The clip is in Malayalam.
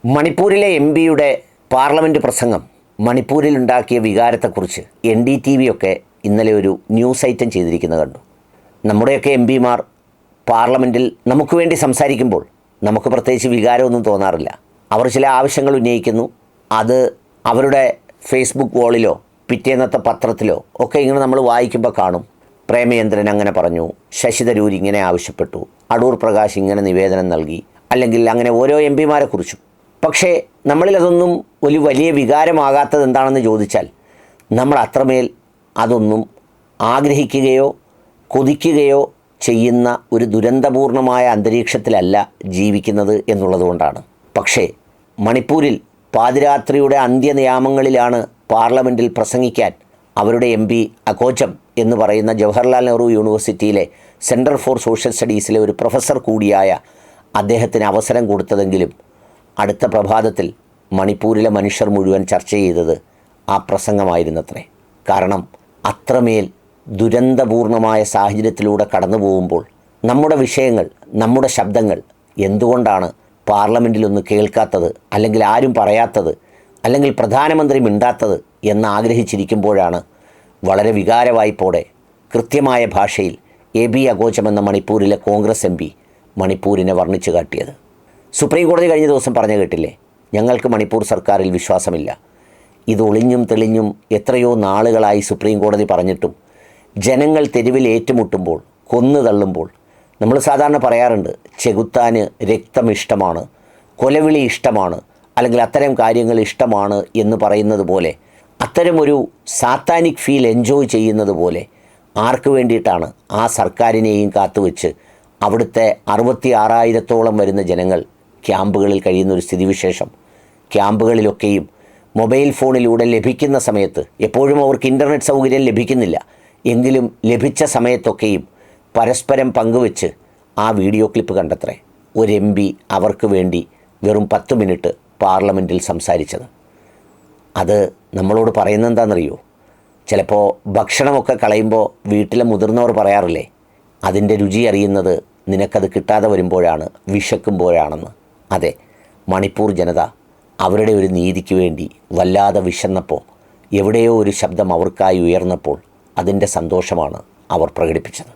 മണിപ്പൂരിലെ എം.പിയുടെ പാർലമെൻറ്റ് പ്രസംഗം മണിപ്പൂരിലുണ്ടാക്കിയ വികാരത്തെക്കുറിച്ച് NDTV ഒക്കെ ഇന്നലെ ഒരു ന്യൂസ് ഐറ്റം ചെയ്തിരിക്കുന്നത് കണ്ടു. നമ്മുടെയൊക്കെ എം.പിമാർ പാർലമെൻറ്റിൽ നമുക്ക് വേണ്ടി സംസാരിക്കുമ്പോൾ നമുക്ക് പ്രത്യേകിച്ച് വികാരമൊന്നും തോന്നാറില്ല. അവർ ചില ആവശ്യങ്ങൾ ഉന്നയിക്കുന്നു, അത് അവരുടെ ഫേസ്ബുക്ക് വാളിലോ പിറ്റേന്നത്തെ പത്രത്തിലോ ഒക്കെ ഇങ്ങനെ നമ്മൾ വായിക്കുമ്പോൾ കാണും. പ്രേമചന്ദ്രൻ അങ്ങനെ പറഞ്ഞു, ശശി തരൂർ ഇങ്ങനെ ആവശ്യപ്പെട്ടു, അടൂർ പ്രകാശ് ഇങ്ങനെ നിവേദനം നൽകി, അല്ലെങ്കിൽ അങ്ങനെ ഓരോ എം.പിമാരെ കുറിച്ചും. പക്ഷേ നമ്മളിലതൊന്നും ഒരു വലിയ വികാരമാകാത്തത് എന്താണെന്ന് ചോദിച്ചാൽ, നമ്മൾ അത്രമേൽ അതൊന്നും ആഗ്രഹിക്കുകയോ കൊതിക്കുകയോ ചെയ്യുന്ന ഒരു ദുരന്തപൂർണമായ അന്തരീക്ഷത്തിലല്ല ജീവിക്കുന്നത് എന്നുള്ളതുകൊണ്ടാണ്. പക്ഷേ മണിപ്പൂരിൽ പാതിരാത്രിയുടെ അന്ത്യനിയാമങ്ങളിലാണ് പാർലമെൻറ്റിൽ പ്രസംഗിക്കാൻ അവരുടെ MP അകോചം എന്ന് പറയുന്ന ജവഹർലാൽ നെഹ്റു യൂണിവേഴ്സിറ്റിയിലെ സെൻറ്റർ ഫോർ സോഷ്യൽ സ്റ്റഡീസിലെ ഒരു പ്രൊഫസർ കൂടിയായ അദ്ദേഹത്തിന് അവസരം കൊടുത്തതെങ്കിലും അടുത്ത പ്രഭാതത്തിൽ മണിപ്പൂരിലെ മനുഷ്യർ മുഴുവൻ ചർച്ച ചെയ്തത് ആ പ്രസംഗമായിരുന്നത്രേ. കാരണം അത്രമേൽ ദുരന്തപൂർണമായ സാഹചര്യത്തിലൂടെ കടന്നു പോകുമ്പോൾ നമ്മുടെ വിഷയങ്ങൾ, നമ്മുടെ ശബ്ദങ്ങൾ എന്തുകൊണ്ടാണ് പാർലമെൻറ്റിലൊന്ന് കേൾക്കാത്തത്, അല്ലെങ്കിൽ ആരും പറയാത്തത്, അല്ലെങ്കിൽ പ്രധാനമന്ത്രി മിണ്ടാത്തത് എന്നാഗ്രഹിച്ചിരിക്കുമ്പോഴാണ് വളരെ വികാരവായ്പോടെ കൃത്യമായ ഭാഷയിൽ AB അകോചം എന്ന മണിപ്പൂരിലെ കോൺഗ്രസ് MP മണിപ്പൂരിനെ വർണ്ണിച്ചു കാട്ടിയത്. സുപ്രീം കോടതി കഴിഞ്ഞ ദിവസം പറഞ്ഞു കേട്ടില്ലേ, ഞങ്ങൾക്ക് മണിപ്പൂർ സർക്കാരിൽ വിശ്വാസമില്ല. ഇത് ഒളിഞ്ഞും തെളിഞ്ഞും എത്രയോ നാളുകളായി സുപ്രീം കോടതി പറഞ്ഞിട്ടും ജനങ്ങൾ തെരുവിൽ ഏറ്റുമുട്ടുമ്പോൾ, കൊന്നു തള്ളുമ്പോൾ നമ്മൾ സാധാരണ പറയാറുണ്ട്, ചെകുത്താന് രക്തം ഇഷ്ടമാണ്, കൊലവിളി ഇഷ്ടമാണ്, അല്ലെങ്കിൽ അത്തരം കാര്യങ്ങൾ ഇഷ്ടമാണ് എന്ന് പറയുന്നത് പോലെ, അത്തരമൊരു സാത്താനിക് ഫീൽ എൻജോയ് ചെയ്യുന്നത് പോലെ ആർക്ക് വേണ്ടിയിട്ടാണ് ആ സർക്കാരിനെയും കാത്തുവെച്ച് അവിടുത്തെ 66,000-ഓളം വരുന്ന ജനങ്ങൾ ക്യാമ്പുകളിൽ കഴിയുന്നൊരു സ്ഥിതിവിശേഷം. ക്യാമ്പുകളിലൊക്കെയും മൊബൈൽ ഫോണിലൂടെ ലഭിക്കുന്ന സമയത്ത്, എപ്പോഴും അവർക്ക് ഇൻ്റർനെറ്റ് സൗകര്യം ലഭിക്കുന്നില്ല എങ്കിലും ലഭിച്ച സമയത്തൊക്കെയും പരസ്പരം പങ്കുവെച്ച് ആ വീഡിയോ ക്ലിപ്പ് കണ്ടത്രേ ഒരു MP അവർക്ക് വേണ്ടി വെറും 10 മിനിറ്റ് പാർലമെൻറ്റിൽ സംസാരിച്ചത്. അത് നമ്മളോട് പറയുന്നത് എന്താണെന്നറിയോ? ചിലപ്പോൾ ഭക്ഷണമൊക്കെ കളയുമ്പോൾ വീട്ടിലെ മുതിർന്നവർ പറയാറില്ലേ, അതിൻ്റെ രുചി അറിയുന്നത് നിനക്കത് കിട്ടാതെ വരുമ്പോഴാണ്, വിശക്കുമ്പോഴാണെന്ന്. അതെ, മണിപ്പൂർ ജനത അവരുടെ ഒരു നീതിക്ക് വേണ്ടി വല്ലാതെ വിശന്നപ്പോൾ എവിടെയോ ഒരു ശബ്ദം അവർക്കായി ഉയർന്നപ്പോൾ അതിൻ്റെ സന്തോഷമാണ് അവർ പ്രകടിപ്പിച്ചത്.